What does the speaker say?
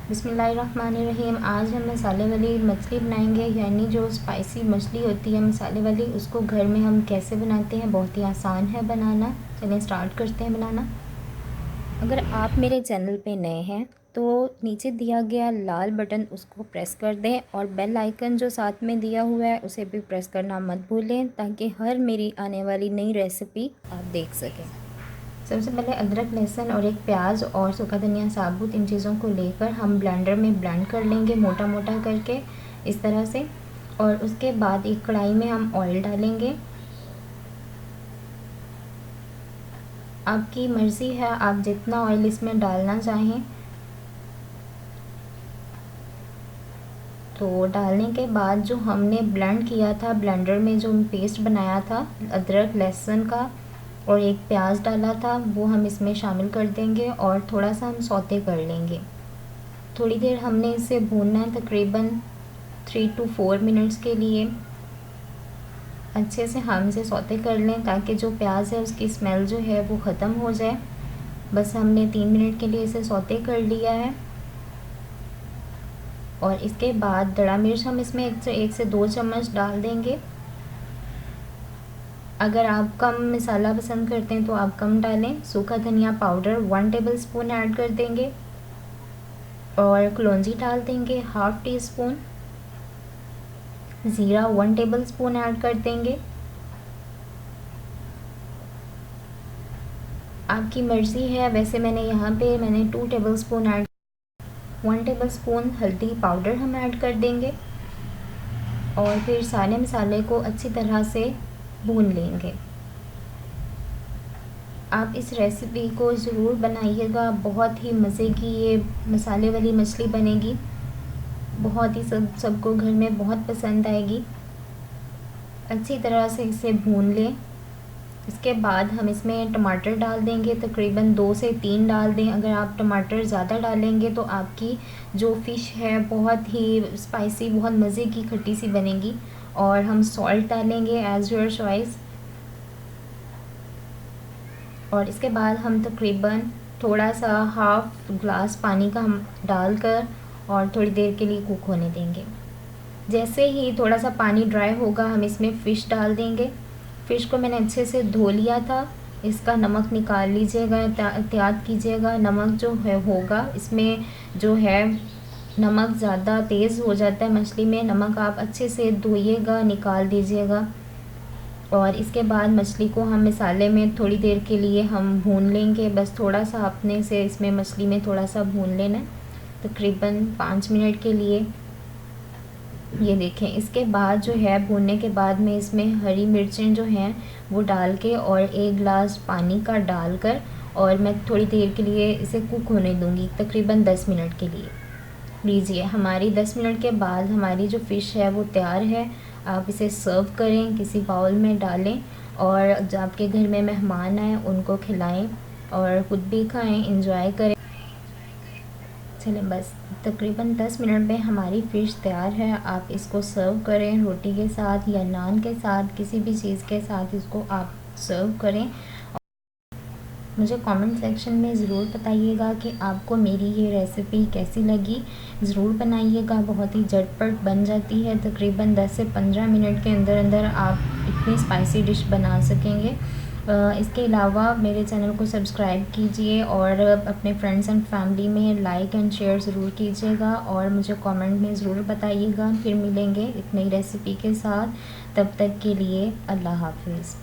बिस्मिल्लाहिर्रहमानिर्रहीम। आज हम मसाले वाली मछली बनाएंगे, यानी जो स्पाइसी मछली होती है मसाले वाली, उसको घर में हम कैसे बनाते हैं। बहुत ही आसान है बनाना। चलिए स्टार्ट करते हैं बनाना। अगर आप मेरे चैनल पे नए हैं तो नीचे दिया गया लाल बटन उसको प्रेस कर दें और बेल आइकन जो साथ में दिया हुआ है उसे भी प्रेस करना मत भूलें, ताकि हर मेरी आने वाली नई रेसिपी आप देख सकें। सबसे पहले अदरक, लहसुन और एक प्याज और सूखा धनिया साबुत, इन चीज़ों को लेकर हम ब्लेंडर में ब्लेंड कर लेंगे मोटा मोटा करके इस तरह से। और उसके बाद एक कढ़ाई में हम ऑयल डालेंगे। आपकी मर्ज़ी है आप जितना ऑयल इसमें डालना चाहें। तो डालने के बाद जो हमने ब्लेंड किया था ब्लेंडर में, जो पेस्ट बनाया था अदरक लहसुन का और एक प्याज डाला था, वो हम इसमें शामिल कर देंगे और थोड़ा सा हम सौते कर लेंगे। थोड़ी देर हमने इसे भूनना है, तकरीबन 3 to 4 मिनट्स के लिए। अच्छे से हम इसे सौते कर लें ताकि जो प्याज है उसकी स्मेल जो है वो ख़त्म हो जाए। बस हमने 3 मिनट के लिए इसे सौते कर लिया है। और इसके बाद दड़ा मिर्च हम इसमें 1 से 2 चम्मच डाल देंगे। अगर आप कम मसाला पसंद करते हैं तो आप कम डालें। सूखा धनिया पाउडर 1 टेबल स्पून ऐड कर देंगे और कलौंजी डाल देंगे 1/2 टी स्पून। ज़ीरा 1 टेबल स्पून ऐड कर देंगे। आपकी मर्ज़ी है, वैसे मैंने 2 table spoon add 1 table spoon हल्दी पाउडर हम ऐड कर देंगे और फिर सारे मसाले को अच्छी तरह से भून लेंगे। आप इस रेसिपी को ज़रूर बनाइएगा, बहुत ही मज़े की ये मसाले वाली मछली बनेगी। बहुत ही सबको घर में बहुत पसंद आएगी। अच्छी तरह से इसे भून लें। इसके बाद हम इसमें टमाटर डाल देंगे, तकरीबन 2 से 3 डाल दें। अगर आप टमाटर ज़्यादा डालेंगे तो आपकी जो फ़िश है बहुत ही स्पाइसी, बहुत मज़े की खट्टी सी बनेगी। और हम सॉल्ट डालेंगे एज़ योर चॉइस। और इसके बाद हम तकरीबन थोड़ा सा 1/2 ग्लास पानी का हम डालकर और थोड़ी देर के लिए कुक होने देंगे। जैसे ही थोड़ा सा पानी ड्राई होगा हम इसमें फ़िश डाल देंगे। फ़िश को मैंने अच्छे से धो लिया था। इसका नमक निकाल लीजिएगा, एहतियात कीजिएगा। नमक जो है होगा इसमें जो है नमक ज़्यादा तेज़ हो जाता है मछली में। नमक आप अच्छे से धोइएगा, निकाल दीजिएगा। और इसके बाद मछली को हम मसाले में थोड़ी देर के लिए हम भून लेंगे। बस थोड़ा सा अपने से इसमें मछली में थोड़ा सा भून लेना है, तकरीबन 5 मिनट के लिए। ये देखें, इसके बाद जो है भूनने के बाद में इसमें हरी मिर्चें जो हैं वो डाल के और 1 गिलास पानी का डालकर और मैं थोड़ी देर के लिए इसे कुक होने दूंगी, तकरीबन 10 मिनट के लिए। लीजिए, हमारी 10 मिनट के बाद हमारी जो फ़िश है वो तैयार है। आप इसे सर्व करें, किसी बाउल में डालें और जब आपके घर में मेहमान आए उनको खिलाएं और ख़ुद भी खाएं, इंजॉय करें। चलें, बस तकरीबन 10 मिनट में हमारी फ़िश तैयार है। आप इसको सर्व करें रोटी के साथ या नान के साथ, किसी भी चीज़ के साथ इसको आप सर्व करें। मुझे कमेंट सेक्शन में ज़रूर बताइएगा कि आपको मेरी ये रेसिपी कैसी लगी। ज़रूर बनाइएगा, बहुत ही झटपट बन जाती है। तकरीबन 10 से 15 मिनट के अंदर अंदर आप इतनी स्पाइसी डिश बना सकेंगे। इसके अलावा मेरे चैनल को सब्सक्राइब कीजिए और अपने फ्रेंड्स एंड फैमिली में लाइक एंड शेयर ज़रूर कीजिएगा और मुझे कमेंट में ज़रूर बताइएगा। फिर मिलेंगे एक नई रेसिपी के साथ, तब तक के लिए अल्लाह हाफ़िज़।